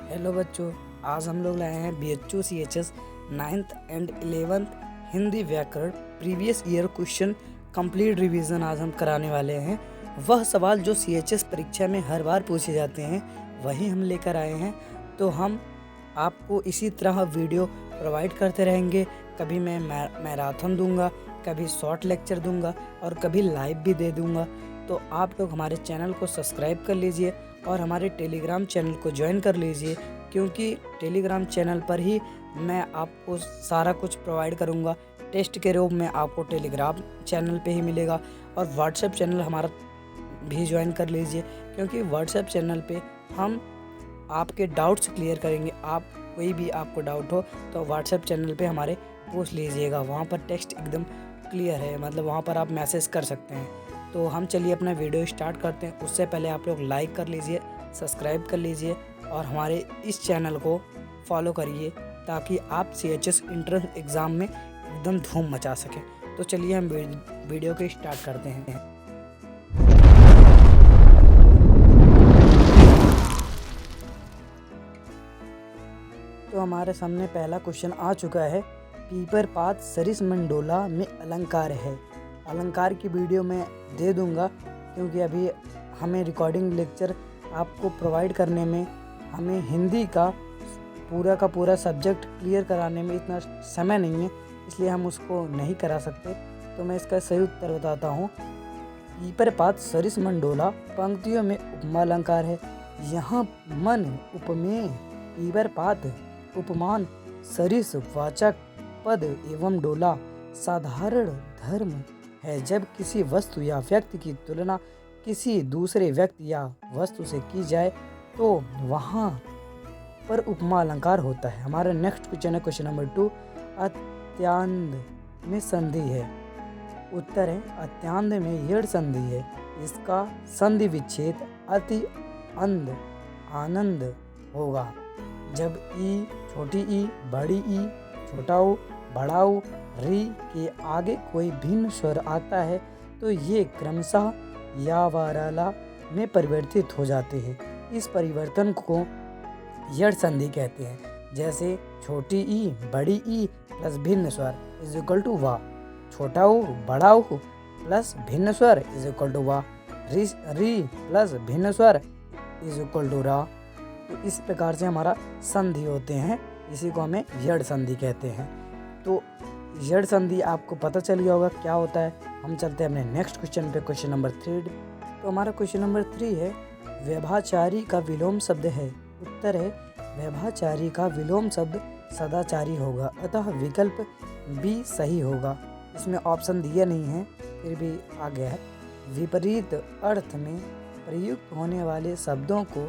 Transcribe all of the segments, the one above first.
Hello बच्चों, आज हम लोग लाए हैं BHU CHS 9th and 11th Hindi व्याकरण previous year question complete revision आज हम कराने वाले हैं। वह सवाल जो CHS परीक्षा में हर बार पूछे जाते हैं वही हम लेकर आए हैं। तो हम आपको इसी तरह वीडियो प्रोवाइड करते रहेंगे। कभी मैं मैराथन दूंगा, कभी शॉर्ट लेक्चर दूंगा और कभी लाइव भी दे दूंगा। तो आप लोग हमारे चैनल को सब्सक्राइब कर लीजिए और हमारे टेलीग्राम चैनल को ज्वाइन कर लीजिए, क्योंकि टेलीग्राम चैनल पर ही मैं आपको सारा कुछ प्रोवाइड करूंगा। टेस्ट के रूप में आपको टेलीग्राम चैनल पे ही मिलेगा और व्हाट्सएप चैनल हमारा भी ज्वाइन कर लीजिए, क्योंकि व्हाट्सएप चैनल पे हम आपके डाउट्स क्लियर करेंगे। कोई भी आपको डाउट हो तो व्हाट्सएप चैनल पे हमारे पूछ लीजिएगा। वहाँ पर टेक्स्ट एकदम क्लियर है, मतलब वहाँ पर आप मैसेज कर सकते हैं। तो हम चलिए अपना वीडियो स्टार्ट करते हैं। उससे पहले आप लोग लाइक कर लीजिए, सब्सक्राइब कर लीजिए और हमारे इस चैनल को फॉलो करिए, ताकि आप CHS एंट्रेंस एग्ज़ाम में एकदम धूम मचा सकें। तो चलिए हम वीडियो को स्टार्ट करते हैं। तो हमारे सामने पहला क्वेश्चन आ चुका है। पीपर पात सरिस मंडोला में अलंकार है। अलंकार की वीडियो मैं दे दूंगा, क्योंकि अभी हमें रिकॉर्डिंग लेक्चर आपको प्रोवाइड करने में, हमें हिंदी का पूरा सब्जेक्ट क्लियर कराने में इतना समय नहीं है, इसलिए हम उसको नहीं करा सकते। तो मैं इसका सही उत्तर बताता हूँ। पीपर पात सरिस मंडोला पंक्तियों में उपमा अलंकार है। यहाँ मन उपमेय, पीपर पात उपमान, सरिस वाचक पद एवं डोला साधारण धर्म है। जब किसी वस्तु या व्यक्ति की तुलना किसी दूसरे व्यक्ति या वस्तु से की जाए तो वहाँ पर उपमा अलंकार होता है। हमारा नेक्स्ट क्वेश्चन है क्वेश्चन नंबर 2। अत्यांद में संधि है। उत्तर है अत्यांद में यड़ संधि है। इसका संधि विच्छेद अति अंध आनंद होगा। जब ई, छोटी ई, बड़ी ई, छोटा ऊ, बड़ा ऊ, री के आगे कोई भिन्न स्वर आता है तो ये क्रमशः या वाराला में परिवर्तित हो जाते हैं। इस परिवर्तन को यड़ संधि कहते हैं। जैसे छोटी ई, बड़ी ई प्लस भिन्न स्वर इज इक्वल टू वा, छोटा ऊ, बड़ा ऊ प्लस भिन्न स्वर इज इक्वल टू वा, री प्लस भिन्न स्वर इज इक्वल टू रा। तो इस प्रकार से हमारा संधि होते हैं, इसी को हमें यड़ संधि कहते हैं। तो यड़ संधि आपको पता चल गया होगा क्या होता है। हम चलते हैं अपने नेक्स्ट क्वेश्चन पे, क्वेश्चन नंबर 3। तो हमारा क्वेश्चन नंबर 3 है व्यभाचारी का विलोम शब्द है। उत्तर है व्यभाचारी का विलोम शब्द सदाचारी होगा, अतः विकल्प बी सही होगा। इसमें ऑप्शन दिया नहीं है, फिर भी आ गया है। विपरीत अर्थ में प्रयुक्त होने वाले शब्दों को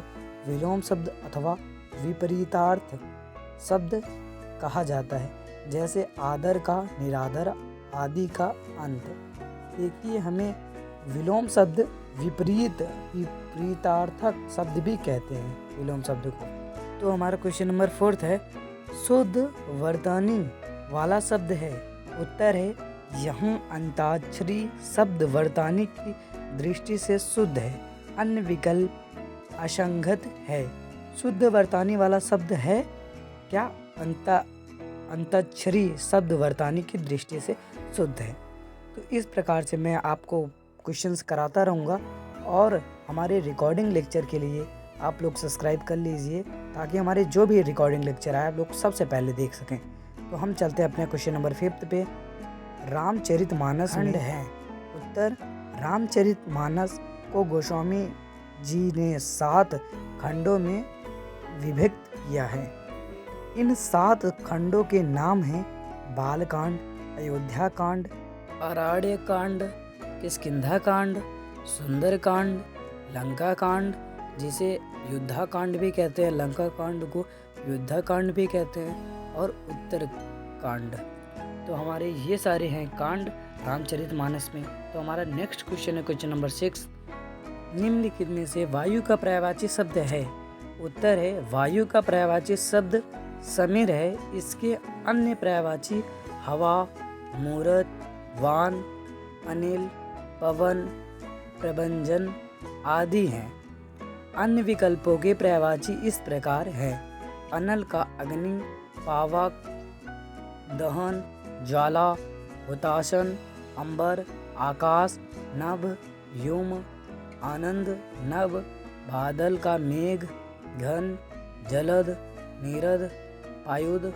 विलोम शब्द अथवा विपरीतार्थ शब्द कहा जाता है। जैसे आदर का निरादर, आदि का अंत। देखिए, हमें विलोम शब्द विपरीतार्थक शब्द भी कहते हैं विलोम शब्द को। तो हमारा क्वेश्चन नंबर 4 है शुद्ध वर्तनी वाला शब्द है। उत्तर है यहाँ अंताक्षरी शब्द वर्तनी की दृष्टि से शुद्ध है, अन्य विकल्प असंगत है। शुद्ध वर्तनी वाला शब्द है क्या? अंताक्षरी शब्द वर्तनी की दृष्टि से शुद्ध है। तो इस प्रकार से मैं आपको क्वेश्चंस कराता रहूँगा और हमारे रिकॉर्डिंग लेक्चर के लिए आप लोग सब्सक्राइब कर लीजिए, ताकि हमारे जो भी रिकॉर्डिंग लेक्चर आए आप लोग सबसे पहले देख सकें। तो हम चलते हैं अपने क्वेश्चन नंबर 5 पे। रामचरितमानस खंड है। उत्तर रामचरितमानस को गोस्वामी जी ने 7 खंडों में विभक्त किया है। इन 7 खंडों के नाम हैं बालकांड, अयोध्या कांड, अरण्य कांड, किष्किंधा कांड, सुंदर कांड, लंका कांड, जिसे युद्धा कांड भी कहते हैं, लंका कांड को युद्धा कांड भी कहते हैं, और उत्तर कांड। तो हमारे ये सारे हैं कांड रामचरितमानस में। तो हमारा नेक्स्ट क्वेश्चन है क्वेश्चन नंबर 6। निम्नलिखित में से वायु का पर्यायवाची शब्द है। उत्तर है वायु का पर्यायवाची शब्द समीर है। इसके अन्य पर्यायवाची हवा, मूरत, वान, अनिल, पवन, प्रभंजन आदि हैं। अन्य विकल्पों के पर्यायवाची इस प्रकार हैं। अनल का अग्नि, पावक, दहन, ज्वाला, हुताशन, अंबर, आकाश, नभ, व्योम, आनंद, नभ, बादल का मेघ, घन, जलद, नीरद, पायुद,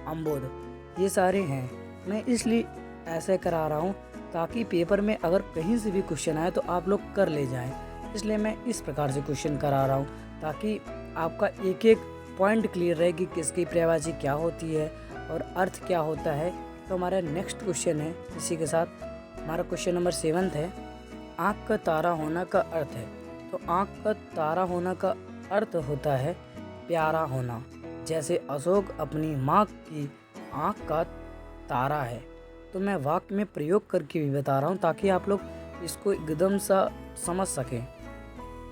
अम्बुद, ये सारे हैं। मैं इसलिए ऐसे करा रहा हूँ ताकि पेपर में अगर कहीं से भी क्वेश्चन आए तो आप लोग कर ले जाएं। इसलिए मैं इस प्रकार से क्वेश्चन करा रहा हूँ ताकि आपका एक एक पॉइंट क्लियर रहे कि किसकी पर्यायवाची क्या होती है और अर्थ क्या होता है। तो हमारा नेक्स्ट क्वेश्चन है, इसी के साथ हमारा क्वेश्चन नंबर 7 है, आँख का तारा होना का अर्थ है। तो आँख का तारा होना का अर्थ होता है प्यारा होना। जैसे अशोक अपनी माँ की आँख का तारा है। तो मैं वाक्य में प्रयोग करके भी बता रहा हूँ ताकि आप लोग इसको एकदम सा समझ सकें।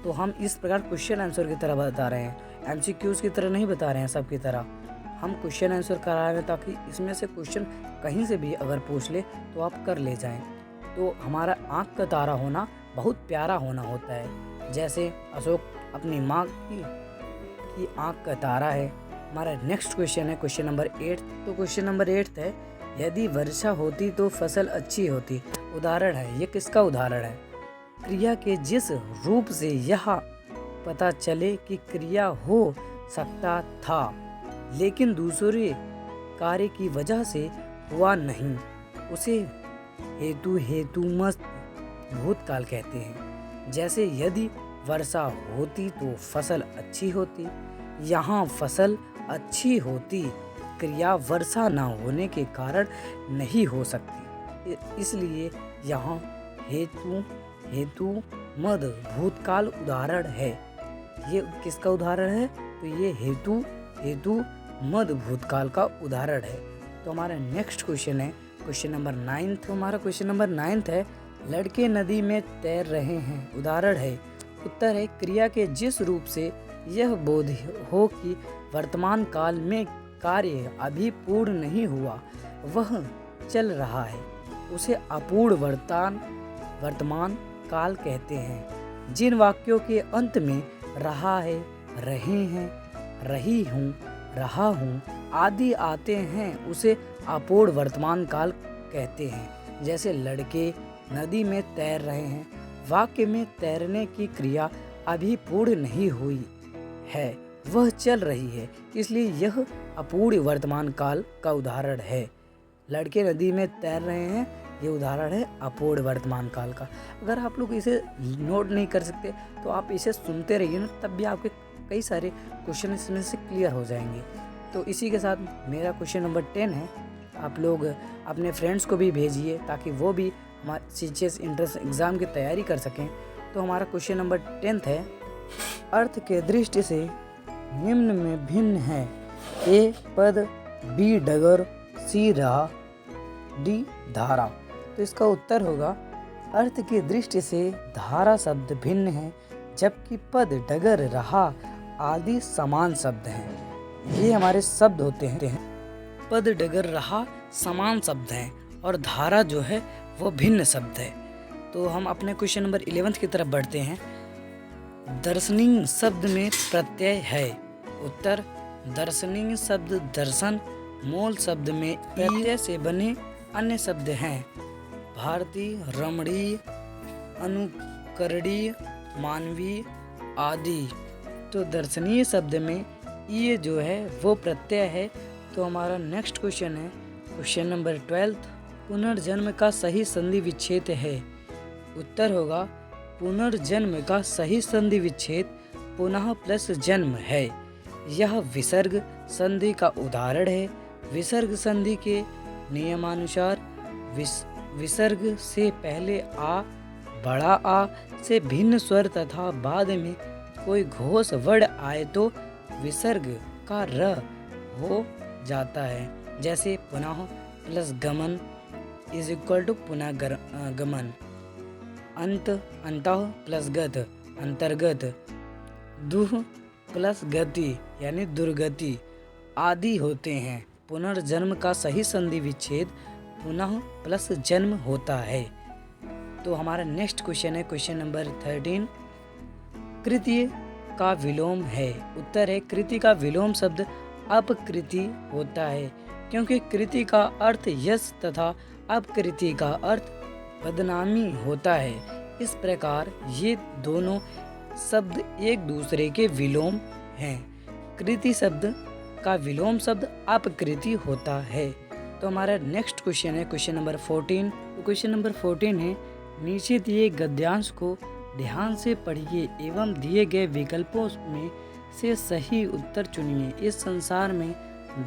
तो हम इस प्रकार क्वेश्चन आंसर की तरह बता रहे हैं, MCQs की तरह नहीं बता रहे हैं सबकी तरह। हम क्वेश्चन आंसर करा रहे हैं ताकि इसमें से क्वेश्चन कहीं से भी अगर पूछ ले तो आप कर ले जाएं। तो हमारा आँख का तारा होना बहुत प्यारा होना होता है। जैसे अशोक अपनी माँ की आँख का तारा है। हमारा नेक्स्ट क्वेश्चन है क्वेश्चन नंबर 8। तो क्वेश्चन नंबर 8 है, यदि वर्षा होती तो फसल अच्छी होती। उदाहरण है, ये किसका उदाहरण है? क्रिया के जिस रूप से यह पता चले कि क्रिया हो सकता था लेकिन दूसरे कार्य की वजह से हुआ नहीं, उसे हेतुमस्त भूतकाल कहते हैं। जैसे यदि वर्षा होती तो फसल अच्छी होती, यहाँ फसल अच्छी होती क्रिया वर्षा न होने के कारण नहीं हो सकती, इसलिए यहाँ हेतु मद भूतकाल उदाहरण है। ये किसका उदाहरण है? तो ये हेतु मद भूतकाल का उदाहरण है। तो हमारा नेक्स्ट क्वेश्चन है क्वेश्चन नंबर 9। हमारा क्वेश्चन नंबर 9 है, लड़के नदी में तैर रहे हैं। उदाहरण है, उत्तर है, क्रिया के जिस रूप से यह बोध हो कि वर्तमान काल में कार्य अभी पूर्ण नहीं हुआ, वह चल रहा है, उसे अपूर्ण वर्तमान काल कहते हैं। जिन वाक्यों के अंत में रहा है, रहे हैं, रही हूँ, रहा हूँ आदि आते हैं उसे अपूर्ण वर्तमान काल कहते हैं। जैसे लड़के नदी में तैर रहे हैं, वाक्य में तैरने की क्रिया अभी पूर्ण नहीं हुई है, वह चल रही है, इसलिए यह अपूर्ण वर्तमान काल का उदाहरण है। लड़के नदी में तैर रहे हैं, ये उदाहरण है अपूर्ण वर्तमान काल का। अगर आप लोग इसे नोट नहीं कर सकते तो आप इसे सुनते रहिए ना, तब भी आपके कई सारे क्वेश्चन इसमें से क्लियर हो जाएंगे। तो इसी के साथ मेरा क्वेश्चन नंबर 10 है, आप लोग अपने फ्रेंड्स को भी भेजिए ताकि वो भी हमारे CGS एंट्रेंस एग्ज़ाम की तैयारी कर सकें। तो हमारा क्वेश्चन नंबर 10 है, अर्थ के दृष्टि से निम्न में भिन्न है। A पद, B डगर, C राह, D धारा। तो इसका उत्तर होगा, अर्थ की दृष्टि से धारा शब्द भिन्न है जबकि पद, डगर, राह आदि समान शब्द हैं। ये हमारे शब्द होते हैं। पद, डगर, राह समान शब्द हैं और धारा जो है वो भिन्न शब्द है। तो हम अपने क्वेश्चन नंबर 11 की तरफ बढ़ते हैं। दर्शनीय शब्द में प्रत्यय है। उत्तर, दर्शनीय शब्द दर्शन मूल शब्द में प्रत्यय से बने अन्य शब्द हैं। भारतीय, रमणीय, अनुकरणीय, मानवीय आदि। तो दर्शनीय शब्द में ये जो है वो प्रत्यय है। तो हमारा नेक्स्ट क्वेश्चन है क्वेश्चन नंबर 12, पुनर्जन्म का सही संधि विच्छेद है। उत्तर होगा, पुनर्जन्म का सही संधि विच्छेद पुनः प्लस जन्म है। यह विसर्ग संधि का उदाहरण है। विसर्ग संधि के नियमानुसार विसर्ग से पहले आ, बड़ा आ से भिन्न स्वर तथा बाद में कोई घोष वर्ण आए तो विसर्ग का र हो जाता है। जैसे पुनः प्लस गमन इज इक्वल टू पुनः गमन, अंत, अंतः प्लस गत, अंतर्गत, दुह प्लस गति यानी दुर्गति आदि होते हैं। पुनर्जन्म का सही संधि विच्छेद पुनः प्लस जन्म होता है। तो हमारा नेक्स्ट क्वेश्चन है क्वेश्चन नंबर 13, कृत्य का विलोम है। उत्तर है, कृत्य का विलोम शब्द अपकृति होता है, क्योंकि कृति का अर्थ यश तथा अपकृति का अर्थ बदनामी होता है। इस प्रकार ये दोनों शब्द एक दूसरे के विलोम हैं। कृति शब्द का विलोम शब्द अपकृति होता है। तो हमारा नेक्स्ट क्वेश्चन है क्वेश्चन नंबर 14। तो क्वेश्चन नंबर 14 है, नीचे दिए गद्यांश को ध्यान से पढ़िए एवं दिए गए विकल्पों में से सही उत्तर चुनिए। इस संसार में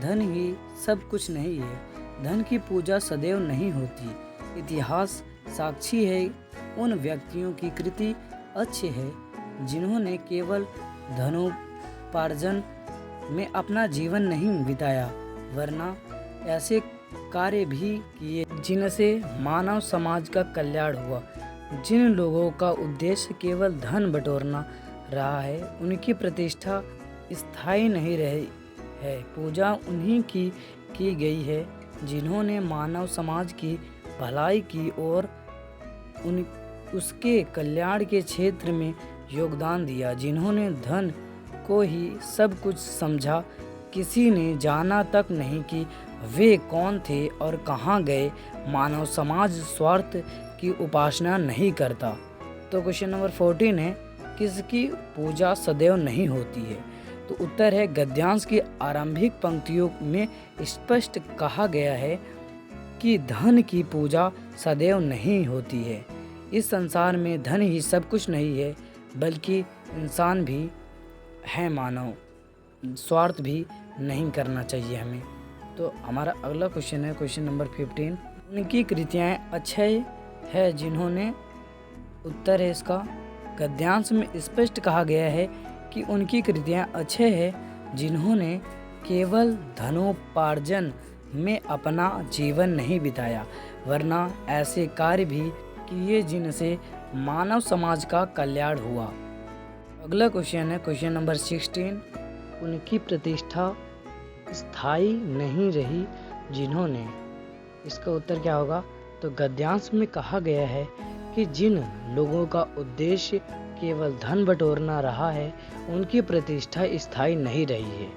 धन ही सब कुछ नहीं है, धन की पूजा सदैव नहीं होती। इतिहास साक्षी है उन व्यक्तियों की कृति अच्छी है जिन्होंने केवल धनोपार्जन में अपना जीवन नहीं बिताया, वरना ऐसे कार्य भी किए जिनसे मानव समाज का कल्याण हुआ। जिन लोगों का उद्देश्य केवल धन बटोरना रहा है, उनकी प्रतिष्ठा स्थायी नहीं रही है। पूजा उन्हीं की गई है जिन्होंने मानव समाज की भलाई की और उसके कल्याण के क्षेत्र में योगदान दिया। जिन्होंने धन को ही सब कुछ समझा, किसी ने जाना तक नहीं कि वे कौन थे और कहाँ गए। मानव समाज स्वार्थ की उपासना नहीं करता। तो क्वेश्चन नंबर 14 है, किसकी पूजा सदैव नहीं होती है? तो उत्तर है, गद्यांश की आरंभिक पंक्तियों में स्पष्ट कहा गया है कि धन की पूजा सदैव नहीं होती है। इस संसार में धन ही सब कुछ नहीं है, बल्कि इंसान भी है। मानव स्वार्थ भी नहीं करना चाहिए हमें। तो हमारा अगला क्वेश्चन है क्वेश्चन नंबर 15। उनकी कृतियाँ अक्षय है जिन्होंने, उत्तर है इसका, गद्यांश में स्पष्ट कहा गया है कि उनकी कृतियाँ अक्षय है जिन्होंने केवल धनोपार्जन में अपना जीवन नहीं बिताया, वरना ऐसे कार्य भी किए जिनसे मानव समाज का कल्याण हुआ। अगला क्वेश्चन है क्वेश्चन नंबर 16। उनकी प्रतिष्ठा स्थायी नहीं रही जिन्होंने, इसका उत्तर क्या होगा? तो गद्यांश में कहा गया है कि जिन लोगों का उद्देश्य केवल धन बटोरना रहा है, उनकी प्रतिष्ठा स्थायी नहीं रही है।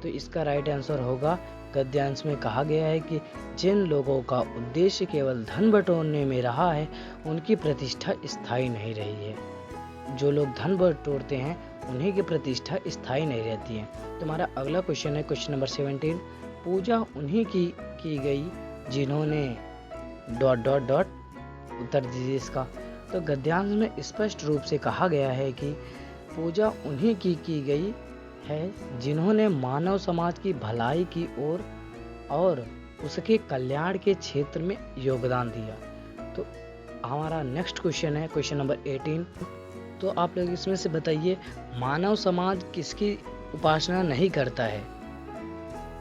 तो इसका राइट आंसर होगा, गद्यांश में कहा गया है कि जिन लोगों का उद्देश्य केवल धन बटोरने में रहा है, उनकी प्रतिष्ठा स्थायी नहीं रही है। जो लोग धन बटोरते हैं उन्हीं की प्रतिष्ठा स्थायी नहीं रहती है। तो हमारा अगला क्वेश्चन है क्वेश्चन नंबर 17। पूजा उन्हीं की गई जिन्होंने ... उत्तर दीजिए इसका। तो गद्यांश में स्पष्ट रूप से कहा गया है कि पूजा उन्हीं की गई है जिन्होंने मानव समाज की भलाई की और उसके कल्याण के क्षेत्र में योगदान दिया। तो हमारा नेक्स्ट क्वेश्चन है क्वेश्चन नंबर 18। तो आप लोग इसमें से बताइए, मानव समाज किसकी उपासना नहीं करता है?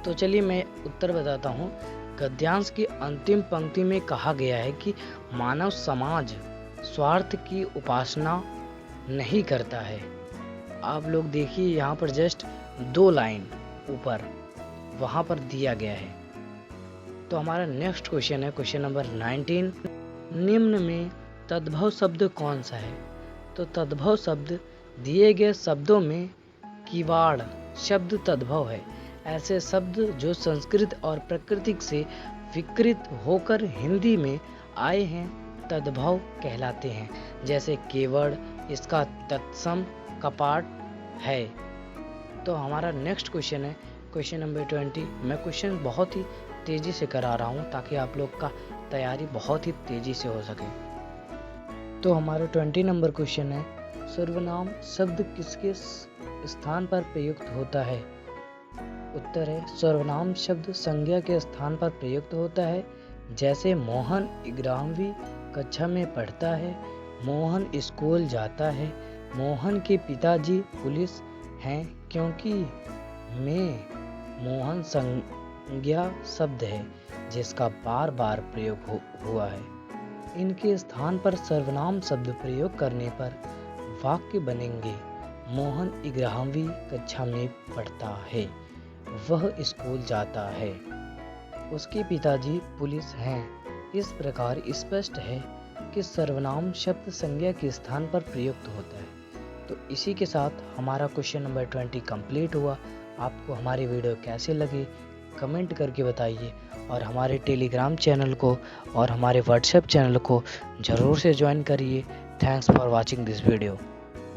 तो चलिए मैं उत्तर बताता हूँ। गद्यांश की अंतिम पंक्ति में कहा गया है कि मानव समाज स्वार्थ की उपासना नहीं करता है। आप लोग देखिए यहाँ पर जस्ट 2 लाइन ऊपर वहाँ पर दिया गया है। तो हमारा नेक्स्ट क्वेश्चन है क्वेश्चन नंबर 19। निम्न में तद्भव शब्द कौन सा है? तो तद्भव शब्द दिए गए शब्दों में किवाड़ शब्द तद्भव है। ऐसे शब्द जो संस्कृत और प्राकृतिक से विकृत होकर हिंदी में आए हैं तद्भव कहलाते हैं। जैसे केवड़, इसका तत्सम कपाट है। तो हमारा नेक्स्ट क्वेश्चन है क्वेश्चन नंबर 20। मैं क्वेश्चन बहुत ही तेज़ी से करा रहा हूँ ताकि आप लोग का तैयारी बहुत ही तेज़ी से हो सके। तो हमारा 20 नंबर क्वेश्चन है, सर्वनाम शब्द किसके स्थान पर प्रयुक्त होता है? उत्तर है, सर्वनाम शब्द संज्ञा के स्थान पर प्रयुक्त होता है। जैसे मोहन 11वीं कक्षा में पढ़ता है, मोहन स्कूल जाता है। मोहन के पिताजी पुलिस हैं क्योंकि में मोहन संज्ञा शब्द है जिसका बार बार प्रयोग हुआ है। इनके स्थान पर सर्वनाम शब्द प्रयोग करने पर वाक्य बनेंगे, मोहन 11वीं कक्षा में पढ़ता है, वह स्कूल जाता है, उसके पिताजी पुलिस हैं। इस प्रकार स्पष्ट है कि सर्वनाम शब्द संज्ञा के स्थान पर प्रयुक्त होता है। तो इसी के साथ हमारा क्वेश्चन नंबर 20 कंप्लीट हुआ। आपको हमारी वीडियो कैसी लगी कमेंट करके बताइए, और हमारे टेलीग्राम चैनल को और हमारे व्हाट्सएप चैनल को ज़रूर से ज्वाइन करिए। Thanks for watching this video.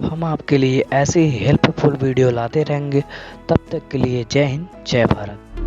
हम आपके लिए ऐसे ही हेल्पफुल वीडियो लाते रहेंगे। तब तक के लिए जय हिंद, जय भारत।